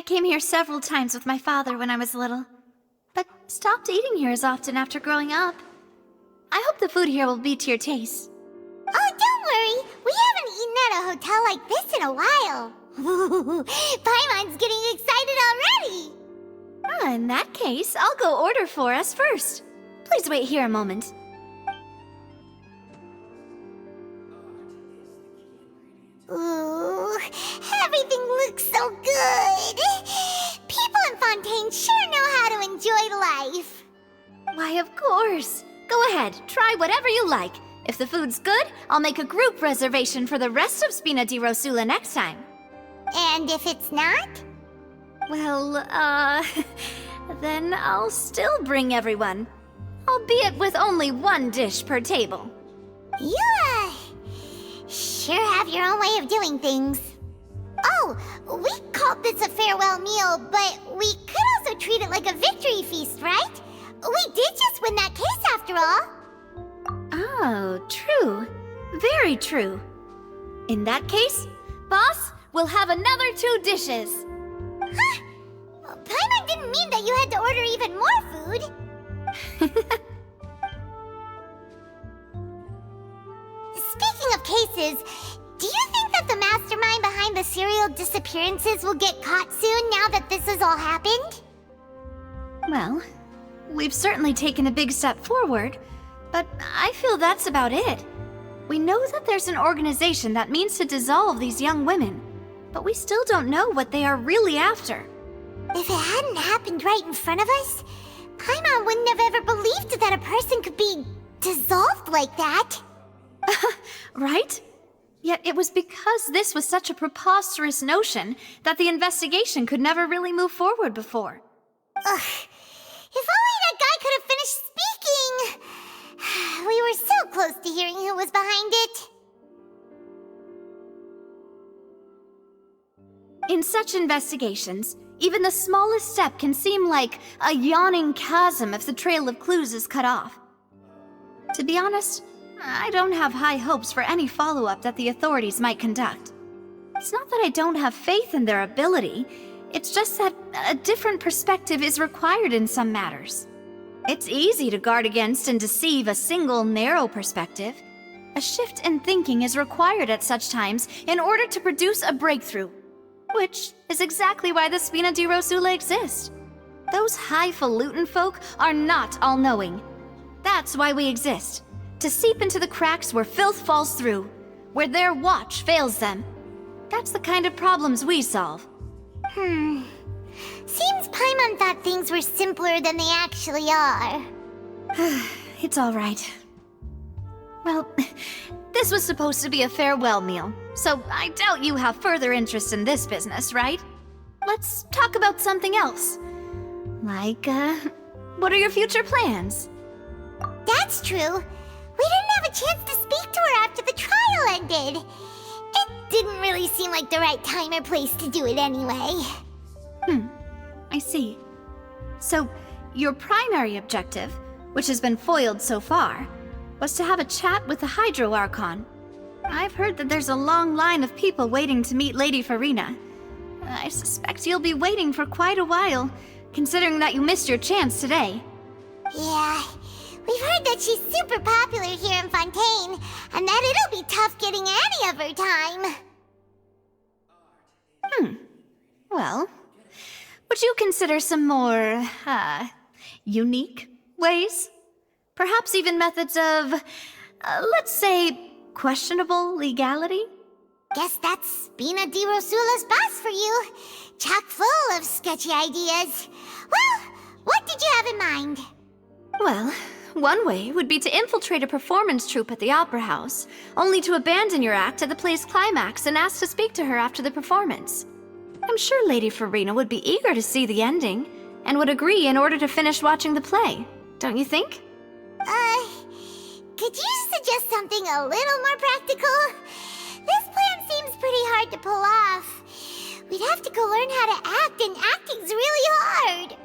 I came here several times with my father when I was little, but stopped eating here as often after growing up. I hope the food here will be to your taste. Oh, don't worry. We haven't eaten at a hotel like this in a while. Paimon's getting excited already. In that case, I'll go order for us first. Please wait here a moment. Ooh, everything looks so good. People in Fontaine sure know how to enjoy life. Why, of course. Go ahead, try whatever you like. If the food's good, I'll make a group reservation for the rest of Spina di Rosula next time. And if it's not? Well, then I'll still bring everyone. Albeit with only one dish per table. You, sure have your own way of doing things. Oh, we called this a farewell meal, but we could also treat it like a victory feast, right? We did just win that case after all. Oh, true. Very true. In that case, boss, we'll have another 2 dishes. Huh? Paimon didn't mean that you had to order even more food. Speaking of cases, do you think that the mastermind behind the serial disappearances will get caught soon now that this has all happened? Well, we've certainly taken a big step forward, but I feel that's about it. We know that there's an organization that means to dissolve these young women, but we still don't know what they are really after. If it hadn't happened right in front of us, Paimon wouldn't have ever believed that a person could be dissolved like that. Right? Yet it was because this was such a preposterous notion that the investigation could never really move forward before. Ugh. If only that guy could have finished speaking! We were so close to hearing who was behind it. In such investigations, even the smallest step can seem like a yawning chasm if the trail of clues is cut off. To be honest, I don't have high hopes for any follow-up that the authorities might conduct. It's not that I don't have faith in their ability, it's just that a different perspective is required in some matters. It's easy to guard against and deceive a single narrow perspective. A shift in thinking is required at such times in order to produce a breakthrough. Which is exactly why the Spina di Rosula exist. Those highfalutin folk are not all-knowing. That's why we exist. To seep into the cracks where filth falls through, where their watch fails them. That's the kind of problems we solve. Seems Paimon thought things were simpler than they actually are. It's all right. Well, this was supposed to be a farewell meal, so I doubt you have further interest in this business, right? Let's talk about something else. Like, what are your future plans? That's true. We didn't have a chance to speak to her after the trial ended. It didn't really seem like the right time or place to do it anyway. I see. So, your primary objective, which has been foiled so far, was to have a chat with the Hydro Archon. I've heard that there's a long line of people waiting to meet Lady Farina. I suspect you'll be waiting for quite a while, considering that you missed your chance today. Yeah, we've heard that she's super popular here in Fontaine, and that it'll be tough getting any of her time. Well, would you consider some more, unique ways? Perhaps even methods of, let's say, questionable legality? Guess that's Spina di Rosula's boss for you. Chock full of sketchy ideas. Well, what did you have in mind? Well, one way would be to infiltrate a performance troupe at the Opera House, only to abandon your act at the play's climax and ask to speak to her after the performance. I'm sure Lady Farina would be eager to see the ending, and would agree in order to finish watching the play, don't you think? Could you suggest something a little more practical? This plan seems pretty hard to pull off. We'd have to go learn how to act, and acting's really hard.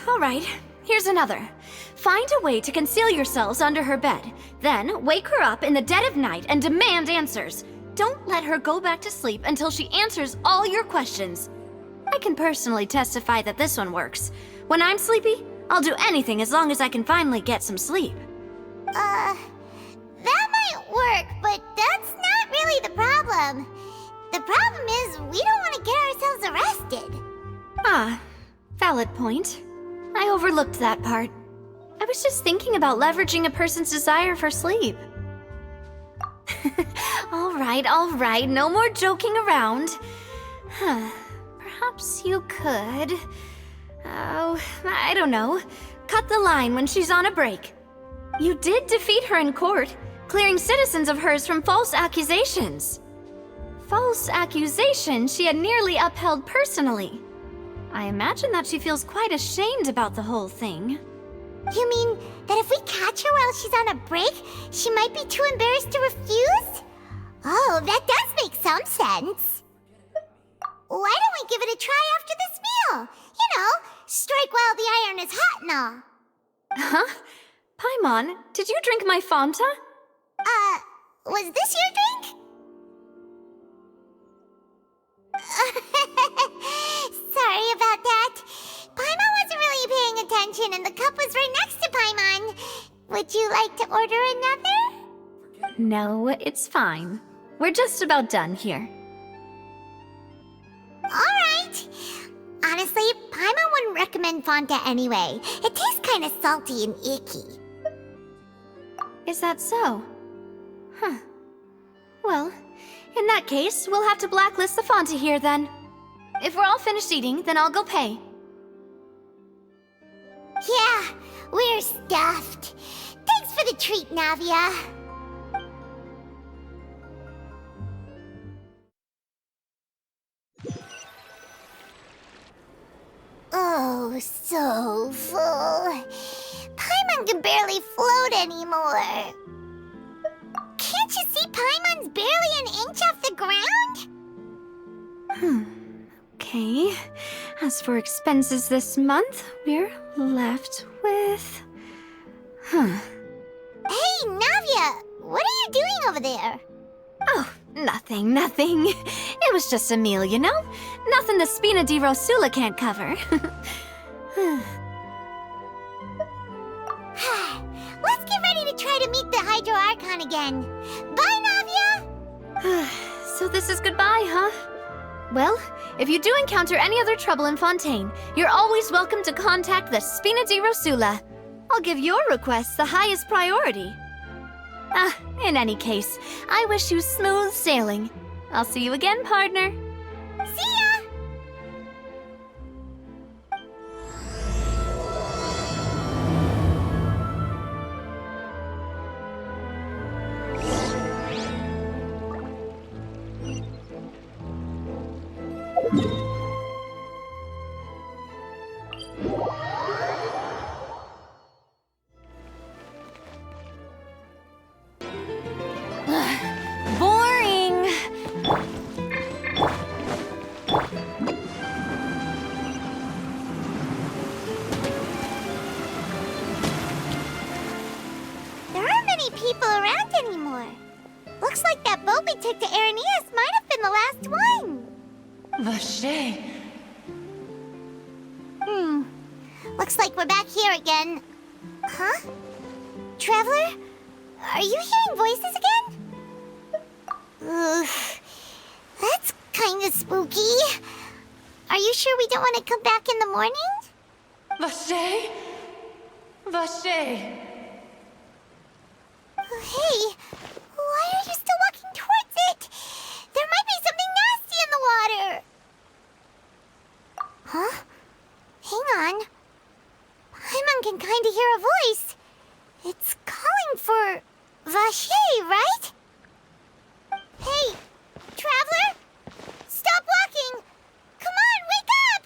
All right, here's another. Find a way to conceal yourselves under her bed. Then wake her up in the dead of night and demand answers. Don't let her go back to sleep until she answers all your questions. I can personally testify that this one works. When I'm sleepy, I'll do anything as long as I can finally get some sleep. That might work, but that's not really the problem. The problem is we don't want to get ourselves arrested. Ah, valid point. I overlooked that part. I was just thinking about leveraging a person's desire for sleep. All right, no more joking around. Perhaps you could... Oh, I don't know. Cut the line when she's on a break. You did defeat her in court, clearing citizens of hers from false accusations. False accusations she had nearly upheld personally. I imagine that she feels quite ashamed about the whole thing. You mean that if we catch her while she's on a break, she might be too embarrassed to refuse? Oh, that does make some sense. Why don't we give it a try after this meal? You know, strike while the iron is hot and all. Huh? Paimon, did you drink my Fanta? Was this your drink? Sorry about that. Paimon wasn't really paying attention and the cup was right next to Paimon. Would you like to order another? No, it's fine. We're just about done here. Alright. Honestly, Paimon wouldn't recommend Fanta anyway. It tastes kind of salty and icky. Is that so? Huh. Well, in that case, we'll have to blacklist the Fanta here then. If we're all finished eating, then I'll go pay. Yeah, we're stuffed. Thanks for the treat, Navia. Oh, so full. Paimon can barely float anymore. Can't you see Paimon's barely an inch off the ground? Okay. As for expenses this month, we're left with... Hey, Navia! What are you doing over there? Oh, nothing. It was just a meal, you know? Nothing the Spina di Rosula can't cover. Let's get ready to try to meet the Hydro Archon again. Bye, Navia! So this is goodbye, huh? Well, if you do encounter any other trouble in Fontaine, you're always welcome to contact the Spina di Rosula. I'll give your request the highest priority. In any case, I wish you smooth sailing. I'll see you again, partner. See ya! Boring! There aren't many people around anymore. Looks like that boat we took to Araneas might have been the last one. Vache. Looks like we're back here again. Huh? Traveler? Are you hearing voices again? Ugh. That's kind of spooky. Are you sure we don't want to come back in the morning? Vache? Vache. Hey, why are you still walking towards it? There might be something nasty in the water. Huh? Hang on. Paimon can kind of hear a voice. It's calling for Vache, right? Hey, traveler! Stop walking! Come on, wake up!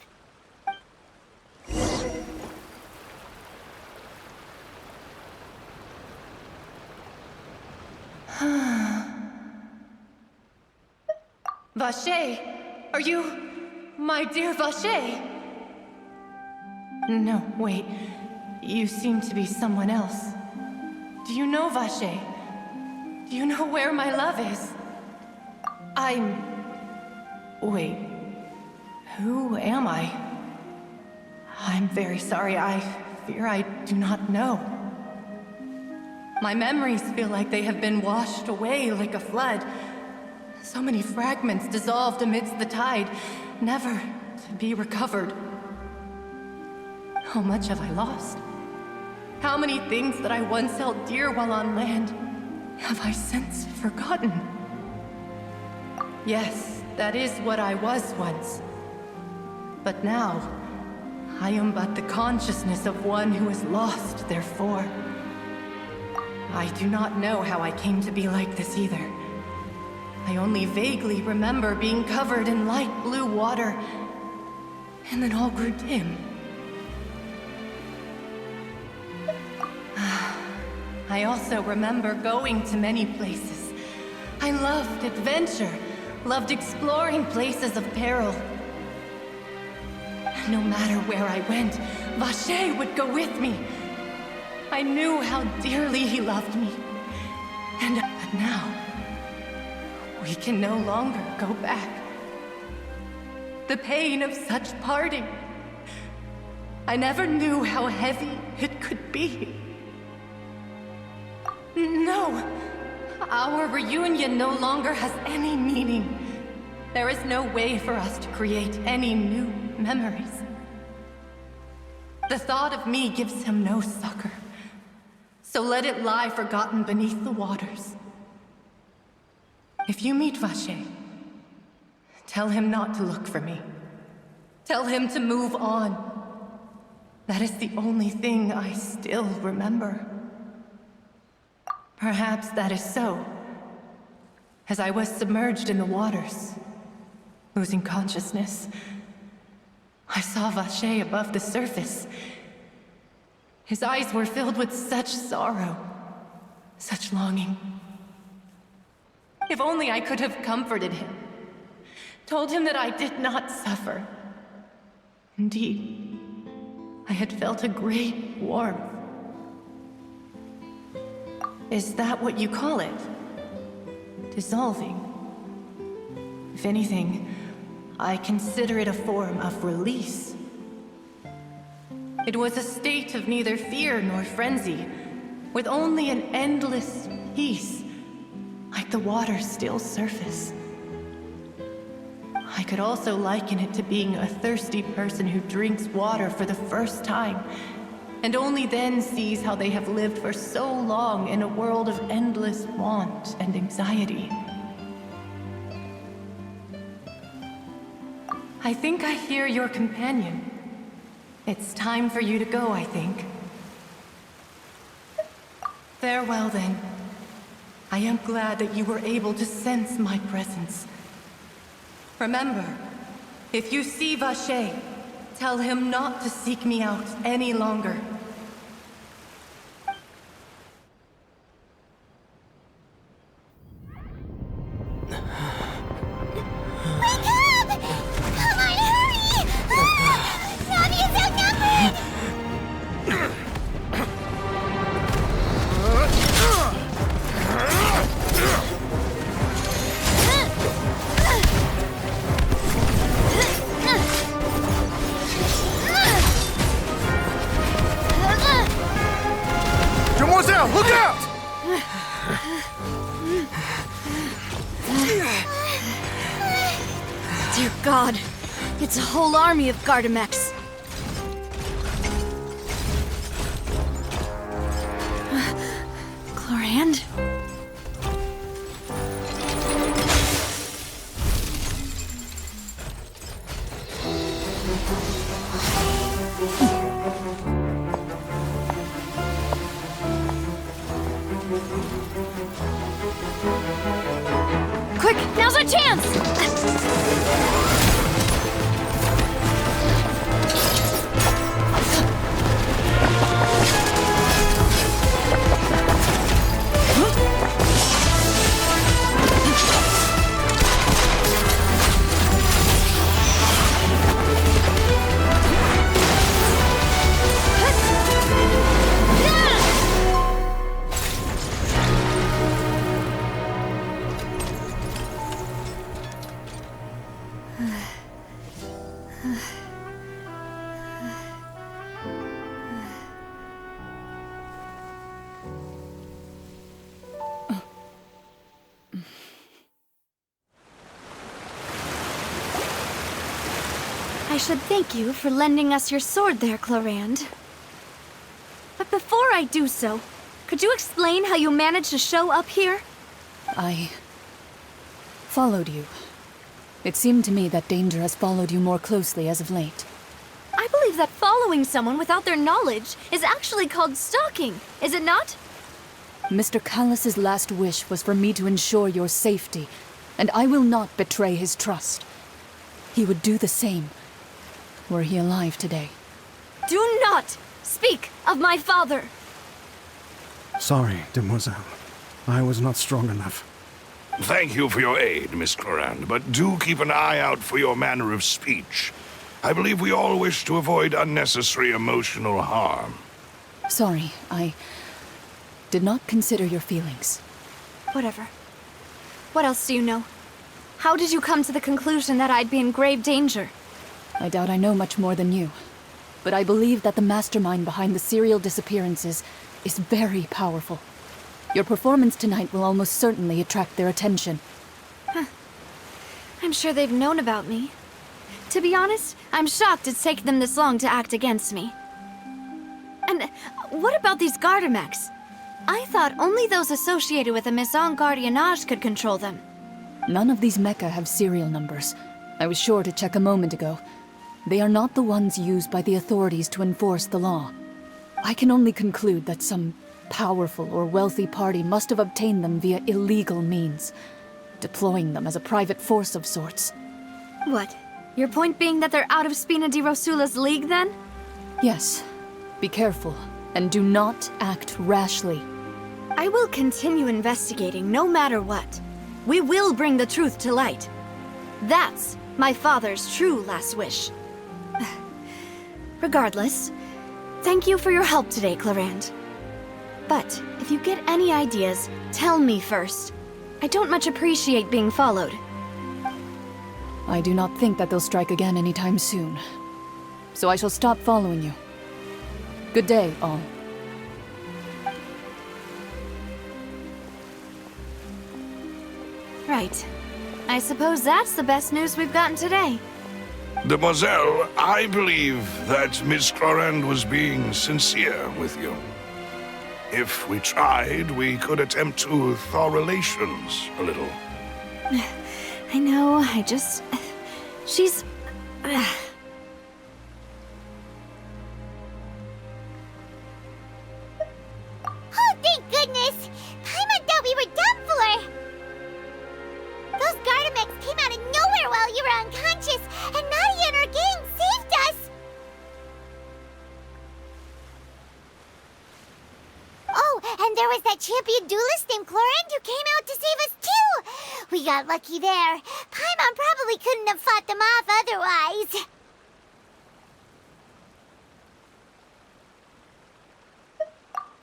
Vache, are you my dear Vache? No, wait. You seem to be someone else. Do you know Vache? Do you know where my love is? Wait. Who am I? I'm very sorry. I fear I do not know. My memories feel like they have been washed away like a flood. So many fragments dissolved amidst the tide, never to be recovered. How much have I lost? How many things that I once held dear while on land have I since forgotten? Yes, that is what I was once. But now, I am but the consciousness of one who is lost, therefore. I do not know how I came to be like this either. I only vaguely remember being covered in light blue water, and then all grew dim. I also remember going to many places. I loved adventure, loved exploring places of peril. And no matter where I went, Vacher would go with me. I knew how dearly he loved me. But now, we can no longer go back. The pain of such parting. I never knew how heavy it could be. No, our reunion no longer has any meaning. There is no way for us to create any new memories. The thought of me gives him no succor. So let it lie forgotten beneath the waters. If you meet Vacher, tell him not to look for me. Tell him to move on. That is the only thing I still remember. Perhaps that is so. As I was submerged in the waters, losing consciousness, I saw Vacher above the surface. His eyes were filled with such sorrow, such longing. If only I could have comforted him, told him that I did not suffer. Indeed, I had felt a great warmth. Is that what you call it? Dissolving? If anything, I consider it a form of release. It was a state of neither fear nor frenzy, with only an endless peace, like the water's still surface. I could also liken it to being a thirsty person who drinks water for the first time, and only then sees how they have lived for so long in a world of endless want and anxiety. I think I hear your companion. It's time for you to go, I think. Farewell, then. I am glad that you were able to sense my presence. Remember, if you see Vacher, tell him not to seek me out any longer. Look out! Dear God, it's a whole army of Gardamex. Chlorand? Quick, now's our chance! I should thank you for lending us your sword there, Claridad. But before I do so, could you explain how you managed to show up here? I followed you. It seemed to me that danger has followed you more closely as of late. I believe that following someone without their knowledge is actually called stalking, is it not? Mr. Callus's last wish was for me to ensure your safety, and I will not betray his trust. He would do the same, were he alive today. Do not speak of my father! Sorry, demoiselle. I was not strong enough. Thank you for your aid, Miss Claridad, but do keep an eye out for your manner of speech. I believe we all wish to avoid unnecessary emotional harm. Sorry, I did not consider your feelings. Whatever. What else do you know? How did you come to the conclusion that I'd be in grave danger? I doubt I know much more than you, but I believe that the mastermind behind the serial disappearances is very powerful. Your performance tonight will almost certainly attract their attention. I'm sure they've known about me. To be honest, I'm shocked it's taken them this long to act against me. And what about these Gardamex? I thought only those associated with the Maison Gardiennage could control them. None of these mecha have serial numbers. I was sure to check a moment ago. They are not the ones used by the authorities to enforce the law. I can only conclude that some powerful or wealthy party must have obtained them via illegal means, deploying them as a private force of sorts. What? Your point being that they're out of Spina di Rosula's league, then? Yes. Be careful, and do not act rashly. I will continue investigating no matter what. We will bring the truth to light. That's my father's true last wish. Regardless, thank you for your help today, Claridad. But if you get any ideas, tell me first. I don't much appreciate being followed. I do not think that they'll strike again anytime soon. So I shall stop following you. Good day, all. Right. I suppose that's the best news we've gotten today. Demoiselle, I believe that Miss Claridad was being sincere with you. If we tried, we could attempt to thaw relations a little. I know, she's... Oh, thank goodness! Paimon thought we were done for! Those Gardamex came out of nowhere while you were unconscious, and Nadia and her gang saved us! Oh, and there was that champion duelist named Claridad who came out to save us too! We got lucky there. Paimon probably couldn't have fought them off otherwise.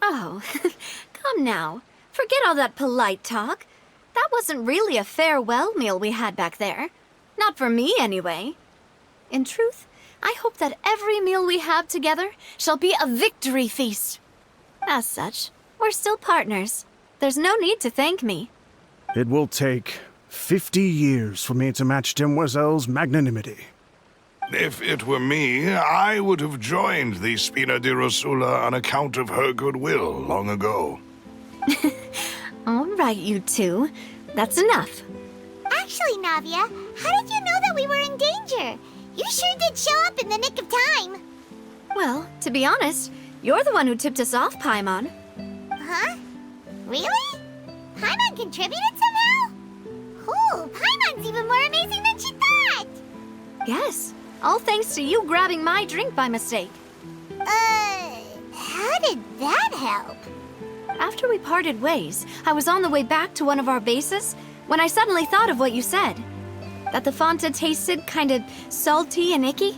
Oh, come now. Forget all that polite talk. That wasn't really a farewell meal we had back there. Not for me, anyway. In truth, I hope that every meal we have together shall be a victory feast. As such, we're still partners. There's no need to thank me. It will take 50 years for me to match Demoiselle's magnanimity. If it were me, I would have joined the Spina di Rosula on account of her goodwill long ago. All right, you two. That's enough. Actually, Navia, how did you know that we were in danger? You sure did show up in the nick of time. Well, to be honest, you're the one who tipped us off, Paimon. Huh? Really? Paimon contributed somehow? Ooh, Paimon's even more amazing than she thought! Yes, all thanks to you grabbing my drink by mistake. How did that help? After we parted ways, I was on the way back to one of our bases when I suddenly thought of what you said. That the Fanta tasted kind of salty and icky.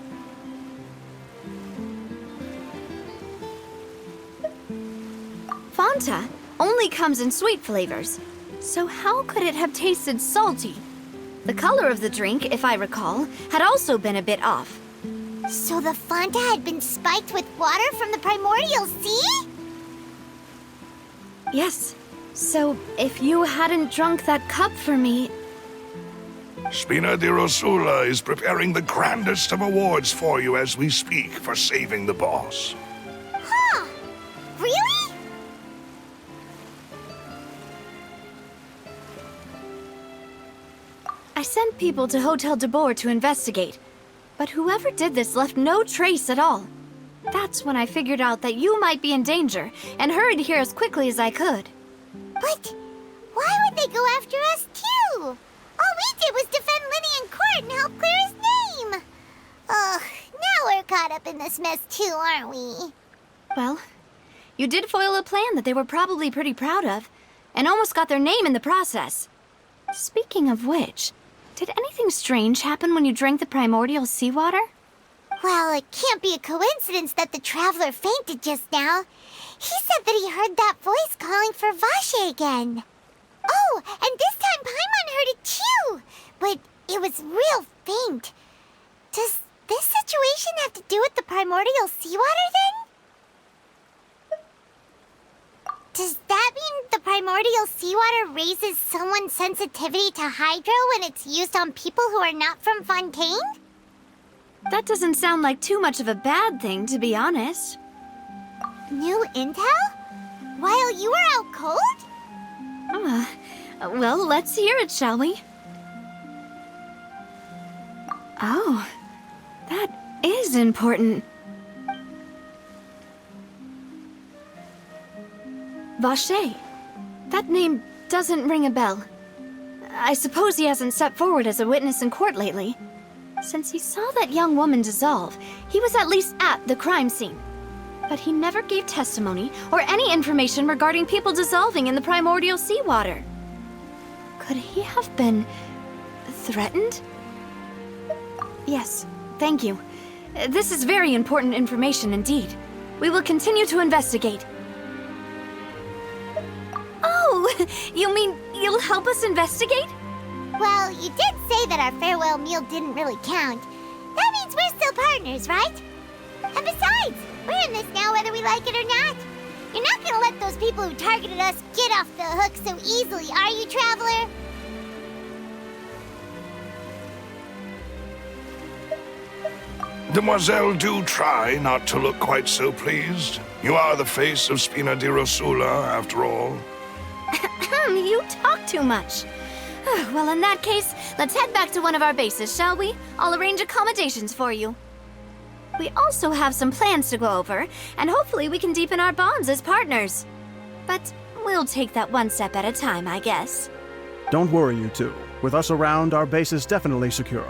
Fanta only comes in sweet flavors, so how could it have tasted salty? The color of the drink, if I recall, had also been a bit off. So the Fanta had been spiked with water from the primordial sea? Yes. So if you hadn't drunk that cup for me... Spina di Rosula is preparing the grandest of awards for you as we speak for saving the boss. Huh? Really? I sent people to Hotel de Boer to investigate, but whoever did this left no trace at all. That's when I figured out that you might be in danger, and hurried here as quickly as I could. But why would they go after us too? All we did was defend Lenny in court and help clear his name. Ugh, now we're caught up in this mess too, aren't we? Well, you did foil a plan that they were probably pretty proud of, and almost got their name in the process. Speaking of which, did anything strange happen when you drank the primordial seawater? Well, it can't be a coincidence that the traveler fainted just now. He said that he heard that voice calling for Vache again. Oh, and this time Paimon heard it too, but it was real faint. Does this situation have to do with the primordial seawater then? Does that mean the primordial seawater raises someone's sensitivity to hydro when it's used on people who are not from Fontaine? That doesn't sound like too much of a bad thing, to be honest. New intel? While you were out cold? Well, let's hear it, shall we? Oh, that is important. Vache. That name doesn't ring a bell. I suppose he hasn't stepped forward as a witness in court lately. Since he saw that young woman dissolve, he was at least at the crime scene. But he never gave testimony or any information regarding people dissolving in the primordial seawater. Could he have been threatened? Yes, thank you. This is very important information indeed. We will continue to investigate. Oh, you mean you'll help us investigate? Well, you did say that our farewell meal didn't really count. That means we're still partners, right? And besides, we're in this now whether we like it or not. You're not gonna let those people who targeted us get off the hook so easily, are you, Traveler? Demoiselle, do try not to look quite so pleased. You are the face of Spina di Rosula, after all. You talk too much. Well, in that case, let's head back to one of our bases, shall we? I'll arrange accommodations for you. We also have some plans to go over, and hopefully we can deepen our bonds as partners. But we'll take that one step at a time, I guess. Don't worry, you two. With us around, our base is definitely secure.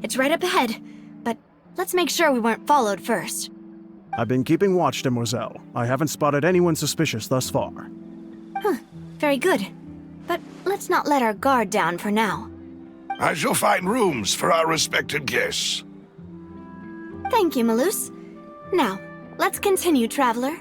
It's right up ahead, but let's make sure we weren't followed first. I've been keeping watch, Demoiselle. I haven't spotted anyone suspicious thus far. Very good. But let's not let our guard down for now. I shall find rooms for our respected guests. Thank you, Malus. Now, let's continue, Traveler.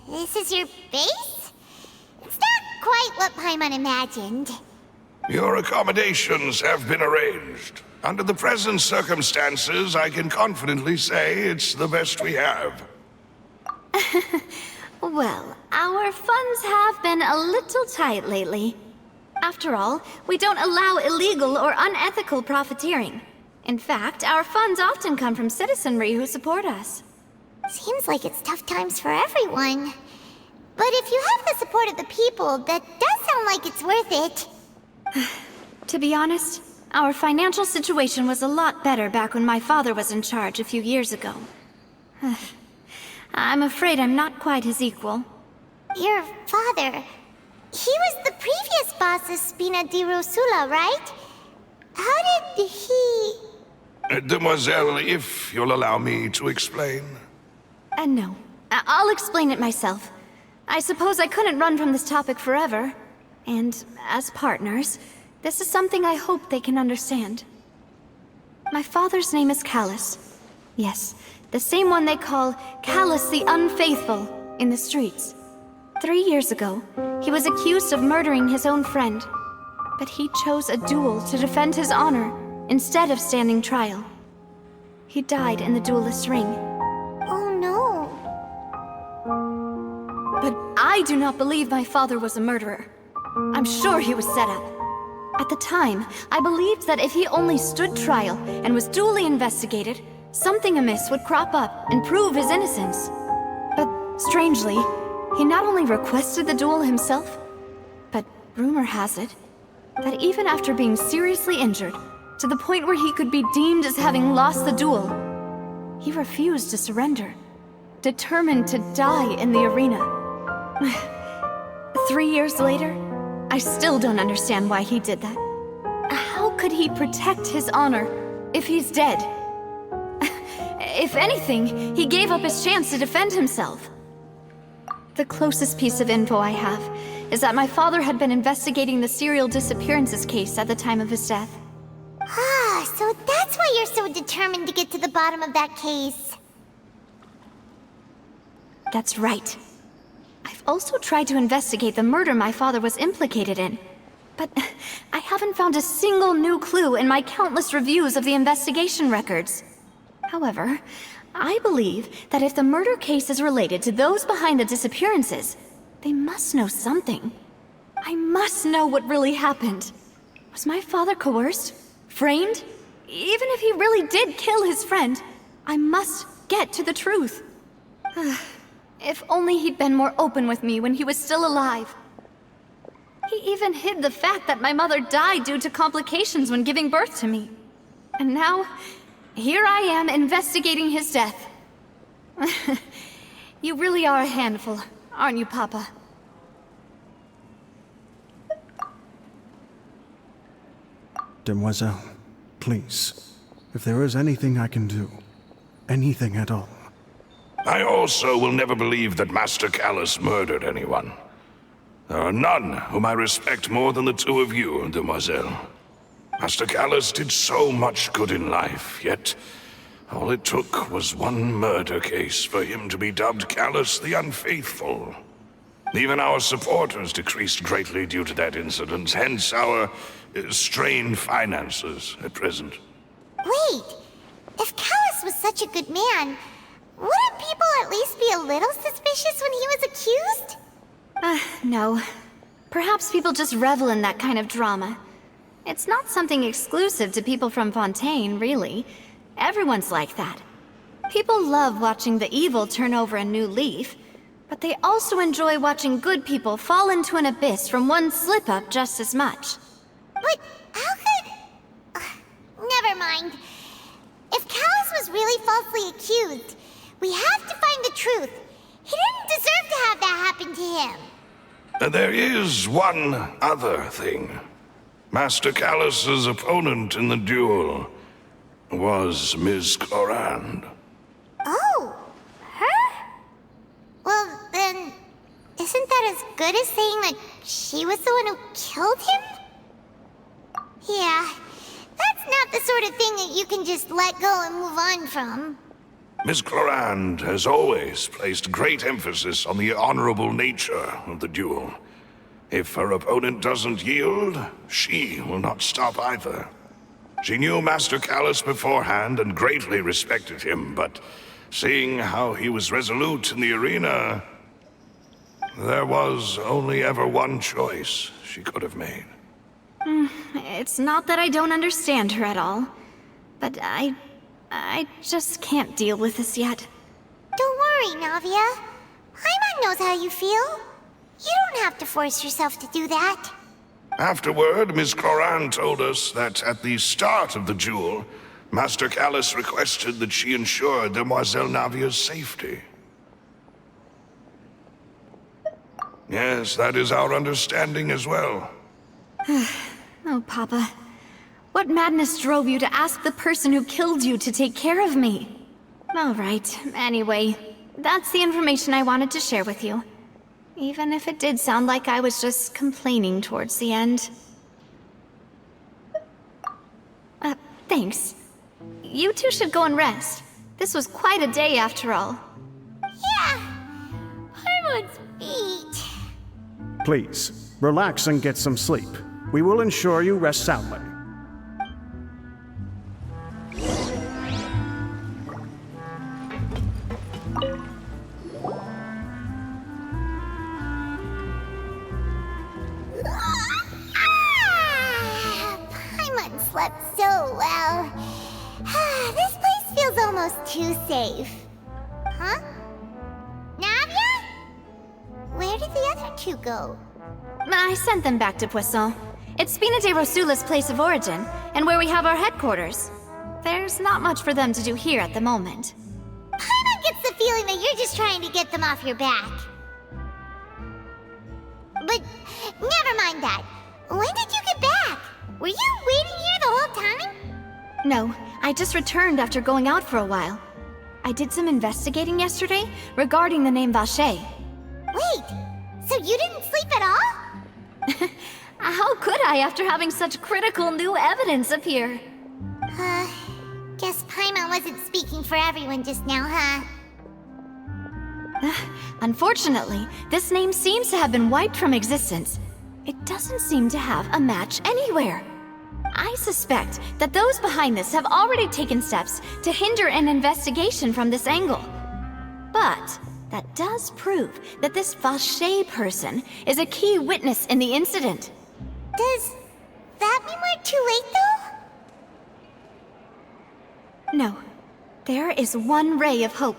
This is your base? quite what Paimon imagined. Your accommodations have been arranged. Under the present circumstances, I can confidently say it's the best we have. Well, our funds have been a little tight lately. After all, we don't allow illegal or unethical profiteering. In fact, our funds often come from citizenry who support us. Seems like it's tough times for everyone. But if you have the support of the people, that does sound like it's worth it. To be honest, our financial situation was a lot better back when my father was in charge a few years ago. I'm afraid I'm not quite his equal. Your father... he was the previous boss of Spina di Rosula, right? How did he... Demoiselle, if you'll allow me to explain. No. I'll explain it myself. I suppose I couldn't run from this topic forever. And as partners, this is something I hope they can understand. My father's name is Callus. Yes, the same one they call Callus the Unfaithful in the streets. 3 years ago, he was accused of murdering his own friend. But he chose a duel to defend his honor instead of standing trial. He died in the duelist's ring. Oh no. But I do not believe my father was a murderer. I'm sure he was set up. At the time, I believed that if he only stood trial and was duly investigated, something amiss would crop up and prove his innocence. But strangely, he not only requested the duel himself, but rumor has it that even after being seriously injured, to the point where he could be deemed as having lost the duel, he refused to surrender, determined to die in the arena. 3 years later, I still don't understand why he did that. How could he protect his honor if he's dead? If anything, he gave up his chance to defend himself. The closest piece of info I have is that my father had been investigating the serial disappearances case at the time of his death. Ah, so that's why you're so determined to get to the bottom of that case. That's right. I've also tried to investigate the murder my father was implicated in, but I haven't found a single new clue in my countless reviews of the investigation records. However, I believe that if the murder case is related to those behind the disappearances, they must know something. I must know what really happened. Was my father coerced? Framed? Even if he really did kill his friend, I must get to the truth. If only he'd been more open with me when he was still alive. He even hid the fact that my mother died due to complications when giving birth to me. And now, here I am investigating his death. You really are a handful, aren't you, Papa? Demoiselle, please, if there is anything I can do, anything at all. I also will never believe that Master Callus murdered anyone. There are none whom I respect more than the two of you, Demoiselle. Master Callus did so much good in life, yet all it took was one murder case for him to be dubbed Callus the Unfaithful. Even our supporters decreased greatly due to that incident, hence our strained finances at present. Wait, if Callus was such a good man, wouldn't people at least be a little suspicious when he was accused? No. Perhaps people just revel in that kind of drama. It's not something exclusive to people from Fontaine, really. Everyone's like that. People love watching the evil turn over a new leaf, but they also enjoy watching good people fall into an abyss from one slip-up just as much. But how could... never mind. If Callus was really falsely accused, we have to find the truth. He didn't deserve to have that happen to him. There is one other thing. Master Callus's opponent in the duel was Ms. Clorand. Oh, her? Well, then, isn't that as good as saying that she was the one who killed him? Yeah, that's not the sort of thing that you can just let go and move on from. Ms. Clorand has always placed great emphasis on the honorable nature of the duel. If her opponent doesn't yield, she will not stop either. She knew Master Callus beforehand and greatly respected him, but seeing how he was resolute in the arena, there was only ever one choice she could have made. It's not that I don't understand her at all, but I just can't deal with this yet. Don't worry, Navia. Paimon knows how you feel. You don't have to force yourself to do that. Afterward, Miss Clorinde told us that at the start of the duel, Master Callus requested that she ensure Demoiselle Navia's safety. Yes, that is our understanding as well. Oh, Papa. What madness drove you to ask the person who killed you to take care of me? All right, anyway, that's the information I wanted to share with you. Even if it did sound like I was just complaining towards the end. Thanks. You two should go and rest. This was quite a day after all. Yeah. Paimon's feet. Please, relax and get some sleep. We will ensure you rest soundly. Paimon slept so well. This place feels almost too safe. Huh? Navia? Where did the other two go? I sent them back to Poisson. It's Spina de Rosula's place of origin, and where we have our headquarters. There's not much for them to do here at the moment. Paimon gets the feeling that you're just trying to get them off your back. But never mind that. When did you get back? Were you waiting here the whole time? No, I just returned after going out for a while. I did some investigating yesterday regarding the name Vache. Wait, so you didn't sleep at all? How could I after having such critical new evidence appear? Guess Paimon wasn't speaking for everyone just now, huh? Unfortunately, this name seems to have been wiped from existence. It doesn't seem to have a match anywhere. I suspect that those behind this have already taken steps to hinder an investigation from this angle. But that does prove that this Vache person is a key witness in the incident. Does that mean we're too late, though? No. There is one ray of hope.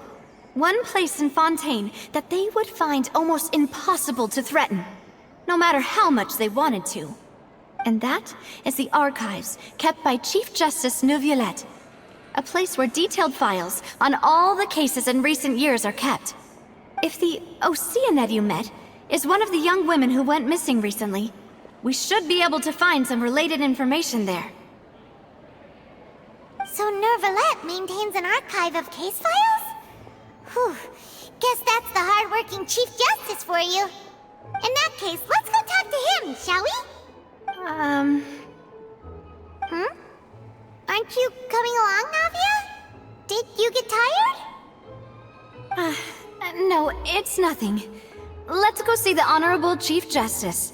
One place in Fontaine that they would find almost impossible to threaten, no matter how much they wanted to. And that is the archives kept by Chief Justice Neuvillette, a place where detailed files on all the cases in recent years are kept. If the Oceanette you met is one of the young women who went missing recently, we should be able to find some related information there. So Neuvillette maintains an archive of case files? Whew. Guess that's the hard-working Chief Justice for you. In that case, let's go talk to him, shall we? Aren't you coming along, Navia? Did you get tired? No, it's nothing. Let's go see the Honorable Chief Justice.